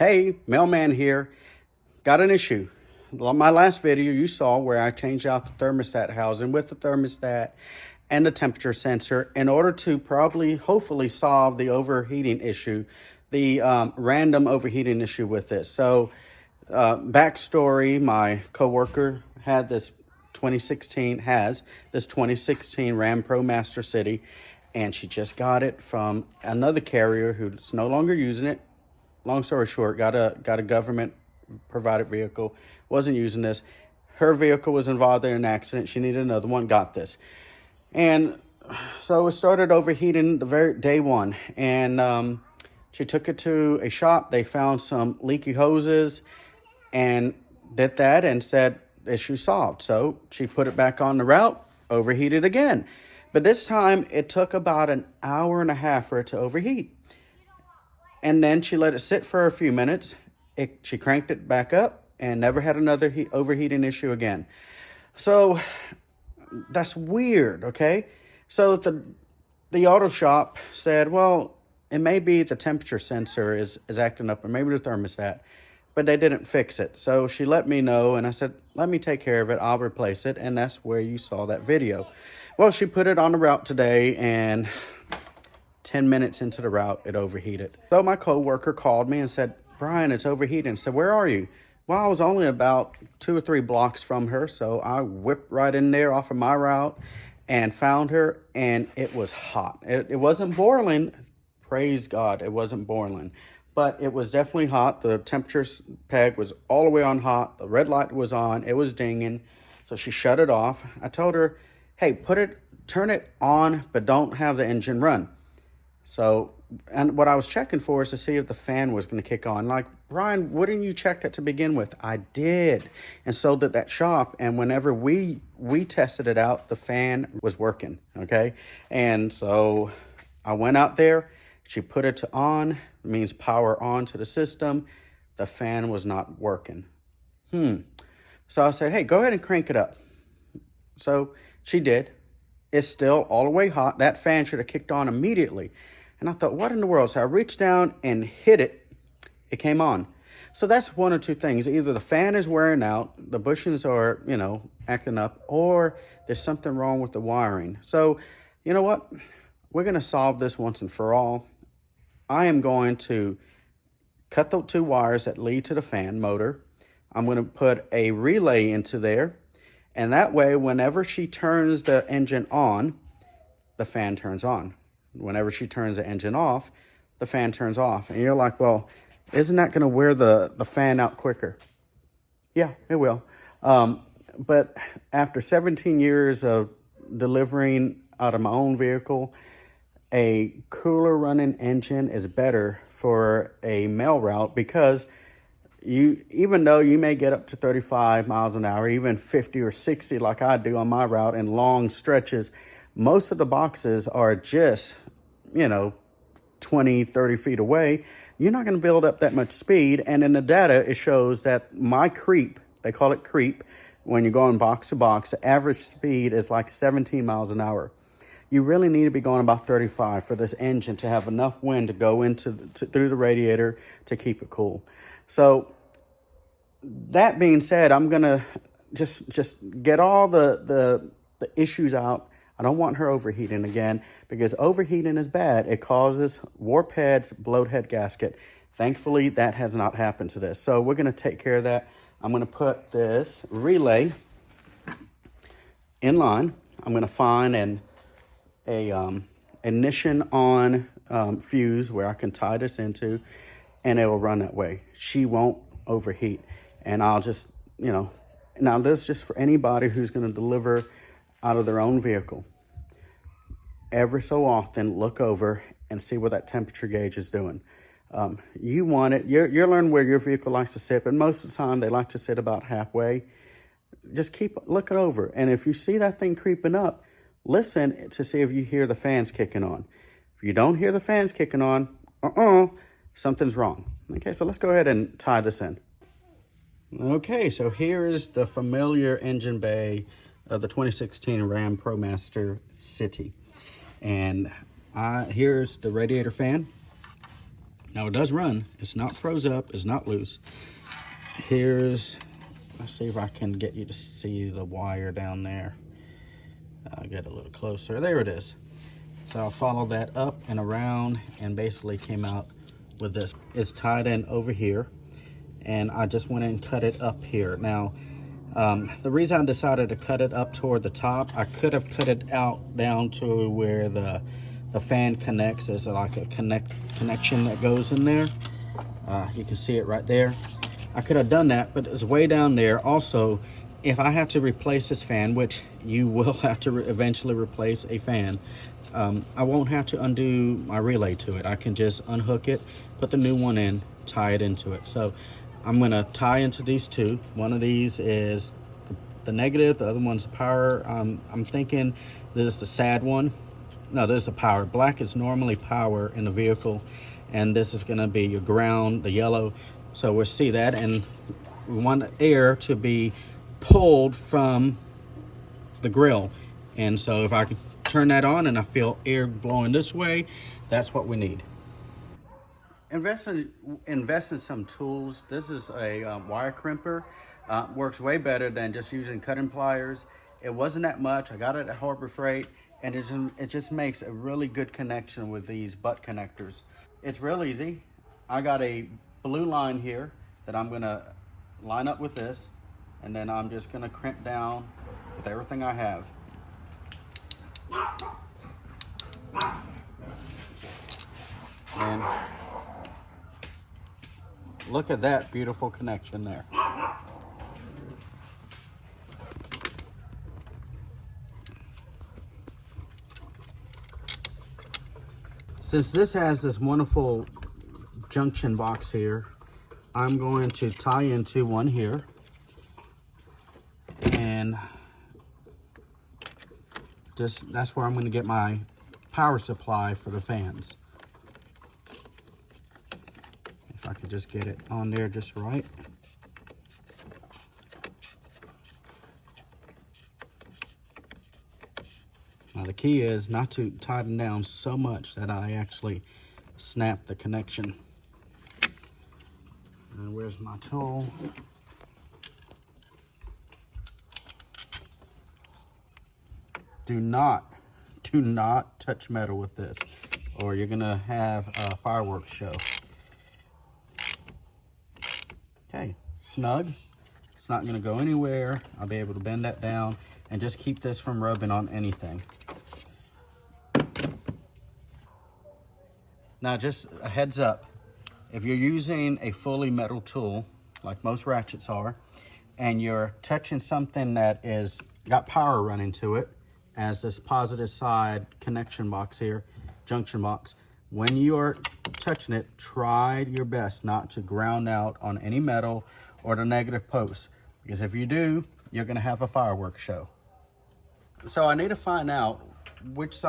Hey, Mailman here. Got an issue. My last video you saw where I changed out the thermostat housing with the thermostat and the temperature sensor in order to hopefully solve the overheating issue, the random overheating issue with this. So backstory, my coworker had this 2016 Ram Promaster City, and she just got it from another carrier who's no longer using it. Long story short, got a government provided vehicle, wasn't using this. Her vehicle was involved in an accident. She needed another one, got this. And so it started overheating the very day one. And she took it to a shop. They found some leaky hoses and did that and said, issue solved. So she put it back on the route, overheated again. But this time it took about an hour and a half for it to overheat. And then she let it sit for a few minutes. She cranked it back up and never had another overheating issue again. So that's weird, okay? So the auto shop said, well, it may be the temperature sensor is acting up, or maybe the thermostat, but they didn't fix it. So she let me know, and I said, let me take care of it. I'll replace it, and that's where you saw that video. Well, she put it on the route today, and 10 minutes into the route, it overheated. So my coworker called me and said, Brian, it's overheating. I said, where are you? Well, I was only about 2 or 3 blocks from her, so I whipped right in there off of my route and found her, and it was hot. It wasn't boiling. Praise God, it wasn't boiling. But it was definitely hot. The temperature peg was all the way on hot. The red light was on. It was dinging. So she shut it off. I told her, hey, turn it on, but don't have the engine run. So, and what I was checking for is to see if the fan was going to kick on. Like, Brian, wouldn't you check that to begin with? I did. And so did that shop. And whenever we tested it out, the fan was working, okay? And so I went out there. She put it to on, means power on to the system. The fan was not working. So I said, hey, go ahead and crank it up. So she did. It's still all the way hot. That fan should have kicked on immediately. And I thought, what in the world? So I reached down and hit it. It came on. So that's one or two things. Either the fan is wearing out, the bushings are, acting up, or there's something wrong with the wiring. So, you know what? We're going to solve this once and for all. I am going to cut the 2 wires that lead to the fan motor. I'm going to put a relay into there. And that way, whenever she turns the engine on, the fan turns on. Whenever she turns the engine off, the fan turns off. And you're like, well, isn't that going to wear the fan out quicker? Yeah, it will. But after 17 years of delivering out of my own vehicle, a cooler running engine is better for a mail route because even though you may get up to 35 miles an hour, even 50 or 60 like I do on my route in long stretches, most of the boxes are just, 20, 30 feet away. You're not going to build up that much speed. And in the data, it shows that my creep, they call it creep, when you're going box to box, the average speed is like 17 miles an hour. You really need to be going about 35 for this engine to have enough wind to go through the radiator to keep it cool. So that being said, I'm going to just get all the issues out. I don't want her overheating again because overheating is bad. It causes warp heads, bloat head gasket. Thankfully, that has not happened to this. So we're going to take care of that. I'm going to put this relay in line. I'm going to find a ignition on fuse where I can tie this into, and it will run that way. She won't overheat. And I'll just, now this is just for anybody who's going to deliver out of their own vehicle. Every so often, look over and see what that temperature gauge is doing. You want it, you're learning where your vehicle likes to sit, but most of the time they like to sit about halfway. Just keep looking over. And if you see that thing creeping up, listen to see if you hear the fans kicking on. If you don't hear the fans kicking on, something's wrong. Okay, so let's go ahead and tie this in. Okay, so here is the familiar engine bay of the 2016 Ram Promaster City. And here's the radiator fan. Now it does run. It's not froze up. It's not loose. Here's, let's see if I can get you to see the wire down there. I'll get a little closer. There it is. So I'll follow that up and around and basically came out with this. It's tied in over here, and I just went and cut it up here. Now, the reason I decided to cut it up toward the top, I could have cut it out down to where the fan connects. There's like a connection that goes in there. You can see it right there. I could have done that, but it's way down there. Also, if I have to replace this fan, which you will have to eventually replace a fan, I won't have to undo my relay to it. I can just unhook it, put the new one in, tie it into it. So I'm gonna tie into these two. One of these is the negative, the other one's the power. I'm thinking this is the sad one. No, this is the power. Black is normally power in the vehicle, and this is gonna be your ground, the yellow. So we'll see that, and we want the air to be pulled from the grill. And so if I can turn that on and I feel air blowing this way, that's what we need. Invest in some tools. This is a wire crimper. Works way better than just using cutting pliers. It wasn't that much. I got it at Harbor Freight, and it just makes a really good connection with these butt connectors. It's real easy. I got a blue line here that I'm gonna line up with this, and then I'm just gonna crimp down with everything I have. And look at that beautiful connection there. Since this has this wonderful junction box here, I'm going to tie into one here, and that's where I'm going to get my power supply for the fans. If I could just get it on there just right. Now the key is not to tighten down so much that I actually snap the connection. And where's my tool? Do not touch metal with this, or you're gonna have a fireworks show. Okay, snug. It's not gonna go anywhere. I'll be able to bend that down and just keep this from rubbing on anything. Now, just a heads up, if you're using a fully metal tool, like most ratchets are, and you're touching something that is got power running to it, as this positive side connection box here, junction box, when you are touching it, try your best not to ground out on any metal or the negative post, because if you do, you're gonna have a fireworks show. So I need to find out which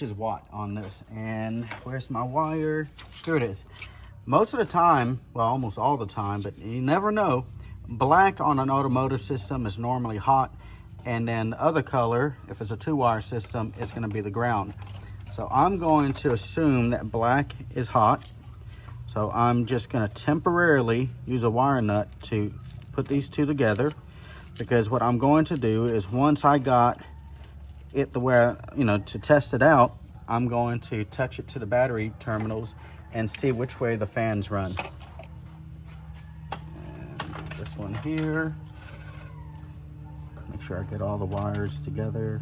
is what on this. And where's my wire? Here it is. Most of the time, well, almost all the time, but you never know, black on an automotive system is normally hot, and then the other color, if it's a 2-wire system, it's going to be the ground. So I'm going to assume that black is hot. So I'm just going to temporarily use a wire nut to put these two together, because what I'm going to do is once I got it the way, to test it out, I'm going to touch it to the battery terminals and see which way the fans run. And this one here. Make sure I get all the wires together.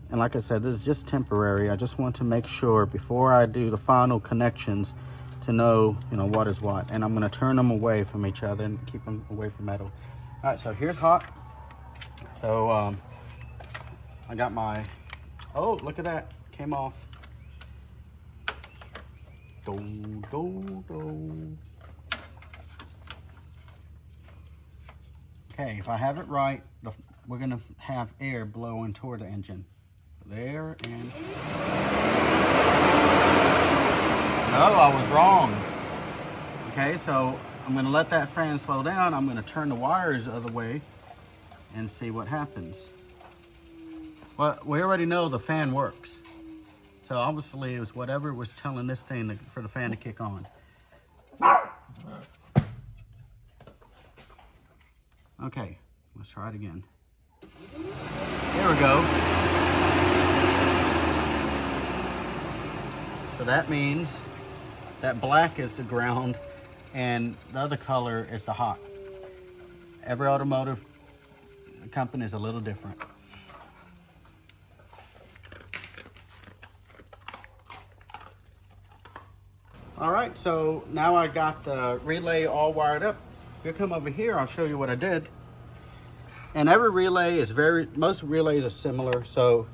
And like I said, this is just temporary. I just want to make sure before I do the final connections to know, what is what. And I'm going to turn them away from each other and keep them away from metal. All right, so here's hot. So I got my, oh, look at that, came off. Do, do, do. Okay, if I have it right, we're gonna have air blowing toward the engine. There, and no, I was wrong. Okay, so I'm gonna let that fan slow down. I'm gonna turn the wires the other way and see what happens. Well, we already know the fan works. So obviously it was whatever was telling this thing for the fan to kick on. Okay, let's try it again. There we go. So that means that black is the ground and the other color is the hot. Every automotive company is a little different. All right, so now I got the relay all wired up. If you come over here, I'll show you what I did. And every relay is most relays are similar. So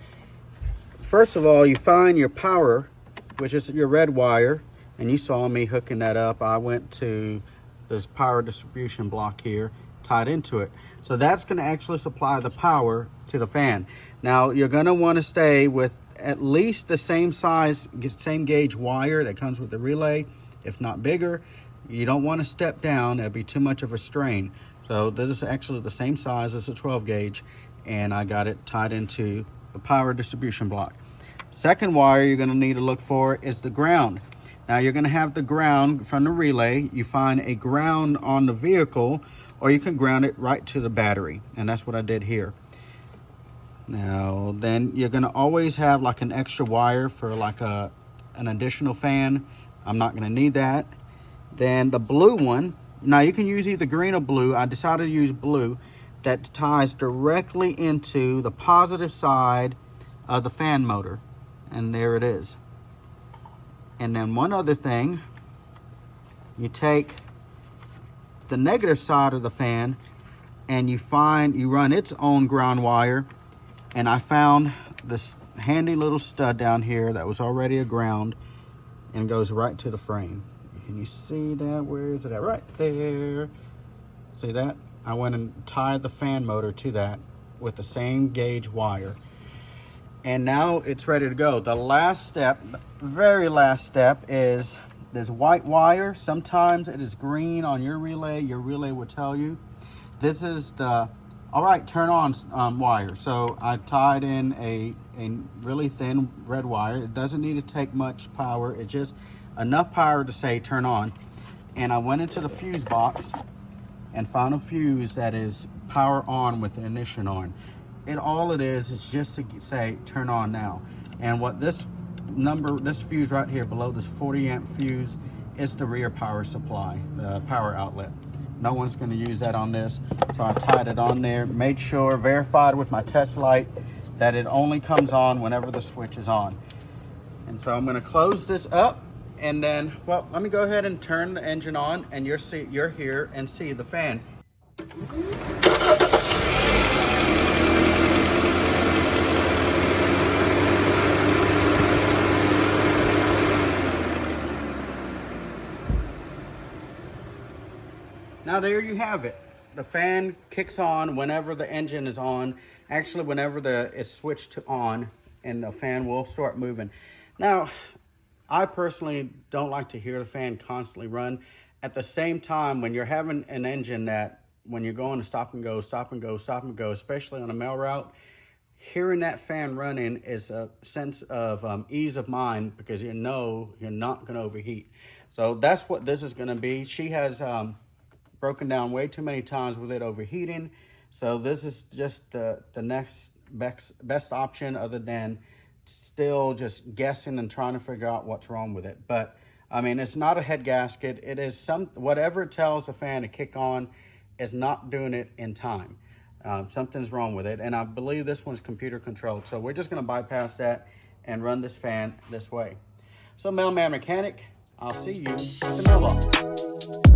first of all, you find your power, which is your red wire, and you saw me hooking that up. I went to this power distribution block here, tied into it. So that's gonna actually supply the power to the fan. Now, you're gonna wanna stay with at least the same size, same gauge wire that comes with the relay, if not bigger. You don't wanna step down, that'd be too much of a strain. So this is actually the same size as a 12 gauge, and I got it tied into the power distribution block. Second wire you're gonna need to look for is the ground. Now you're gonna have the ground from the relay. You find a ground on the vehicle, or you can ground it right to the battery, and that's what I did here. Now then you're gonna always have like an extra wire for like an additional fan. I'm not gonna need that. Then the blue one, now you can use either green or blue. I decided to use blue. That ties directly into the positive side of the fan motor. And there it is. And then one other thing, you take the negative side of the fan and you run its own ground wire. And I found this handy little stud down here that was already a ground and goes right to the frame. Can you see that? Where is it at? Right there. See that? I went and tied the fan motor to that with the same gauge wire. And now it's ready to go. The last step, the very last step, is this white wire. Sometimes it is green on your relay. Your relay will tell you. This is the, all right, turn on wire. So I tied in a really thin red wire. It doesn't need to take much power. It's just enough power to say turn on. And I went into the fuse box and found a fuse that is power on with the ignition on. All it is just to say turn on now. And what this fuse right here below this 40 amp fuse is the rear power supply, the power outlet. No one's going to use that on this, so I tied it on there, made sure, verified with my test light that it only comes on whenever the switch is on. And so I'm going to close this up, and then, well, let me go ahead and turn the engine on, and you're here and see the fan. Now there you have it. The fan kicks on whenever the engine is on. Actually, whenever it's switched to on, and the fan will start moving. Now, I personally don't like to hear the fan constantly run. At the same time, when you're having an engine that, when you're going to stop and go, stop and go, stop and go, especially on a mail route, hearing that fan running is a sense of ease of mind, because you know you're not going to overheat. So that's what this is going to be. She has broken down way too many times with it overheating. So this is just the next best option, other than still just guessing and trying to figure out what's wrong with it. But I mean, it's not a head gasket. It is whatever it tells the fan to kick on is not doing it in time. Something's wrong with it. And I believe this one's computer controlled. So we're just gonna bypass that and run this fan this way. So Mailman Mechanic, I'll see you at the mailbox.